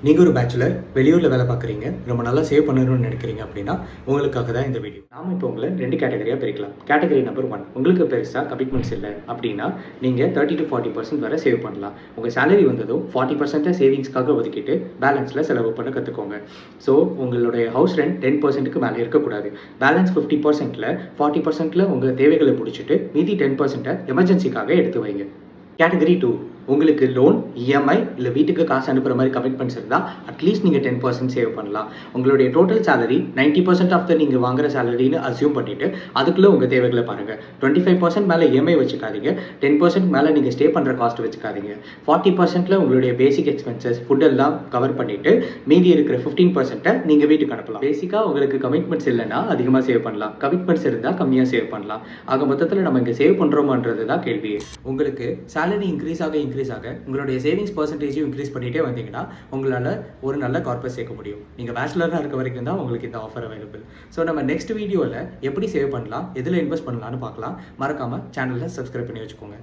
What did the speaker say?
நீங்கள் ஒரு பேச்சுலர் வெளியூரில் வேலை பார்க்குறீங்க, ரொம்ப நல்லா சேவ் பண்ணணும்னு நினைக்கிறீங்க அப்படின்னா உங்களுக்காக தான் இந்த வீடியோ. நாம இப்போ உங்களை 2 கேட்டகரியாக பிரிக்கலாம். கேட்டகரி நம்பர் 1, உங்களுக்கு பெருசாக கமிட்மெண்ட்ஸ் இல்லை அப்படின்னா நீங்கள் 30 to 40% வரை சேவ் பண்ணலாம். உங்கள் சேலரி வந்ததும் 40% சேவிங்ஸ்க்காக ஒதுக்கிட்டு பேலன்ஸில் செலவு பண்ண கற்றுக்கோங்க. ஸோ உங்களுடைய ஹவுஸ் ரெண்ட் 10%க்கு மேலே இருக்கக்கூடாது. பேலன்ஸ் 50%ல் 40%ல் உங்கள் தேவைகளை முடிச்சுட்டு மீதி 10%-ஐ எமர்ஜென்சிக்காக எடுத்து வைங்க. கேட்டகரி 2, உங்களுக்கு லோன், இஎம்ஐ இல்லை வீட்டுக்கு காசு அனுப்புகிற மாதிரி கமிட்மெண்ட்ஸ் இருந்தால் அட்லீஸ்ட் நீங்கள் 10% சேவ் பண்ணலாம். உங்களுடைய டோட்டல் சேலரி 90% ஆஃப் த நீங்கள் வாங்குற சேலரின்னு அசியூம் பண்ணிவிட்டு அதுக்குள்ளே உங்கள் தேவைகளை பாருங்கள். 25% மேலே இஎம்ஐ வச்சுக்காதீங்க, 10% மேலே நீங்கள் ஸ்டே பண்ணுற காஸ்ட் வச்சுக்காதீங்க. 40%ல் உங்களுடைய பேசிக் எக்ஸ்பென்சஸ் ஃபுட் எல்லாம் கவர் பண்ணிவிட்டு மீதி இருக்கிற 15%-ஐ நீங்கள் வீட்டுக்கு அனுப்பலாம். பேசிக்காக உங்களுக்கு கமிட்மெண்ட்ஸ் இல்லைன்னா அதிகமாக சேவ் பண்ணலாம், கமிட்மெண்ட்ஸ் இருந்தால் கம்மியாக சேவ் பண்ணலாம். ஆக மொத்தத்தில் நம்ம இங்கே சேவ் பண்ணுறோமான்றது தான் கேள்வி. உங்களுக்கு சேலரி இன்க்ரீஸ் ஆக உங்களுடைய சேவிங்ஸ் பர்சன்டேஜும் இன்க்ரீஸ் பண்ணிகிட்டே வந்தீங்கன்னா உங்களால் ஒரு நல்ல கார்பஸ் சேர்க்க முடியும். நீங்கள் பேச்சுலராக இருக்க வரைக்கும் தான் உங்களுக்கு இந்த ஆஃபர் அவைலபிள். ஸோ நம்ம நெக்ஸ்ட் வீடியோவில் எப்படி சேவ் பண்ணலாம், எதில் இன்வெஸ்ட் பண்ணலான்னு பார்க்கலாம். மறக்காமல் சேனலில் சப்ஸ்கிரைப் பண்ணி வச்சுக்கோங்க.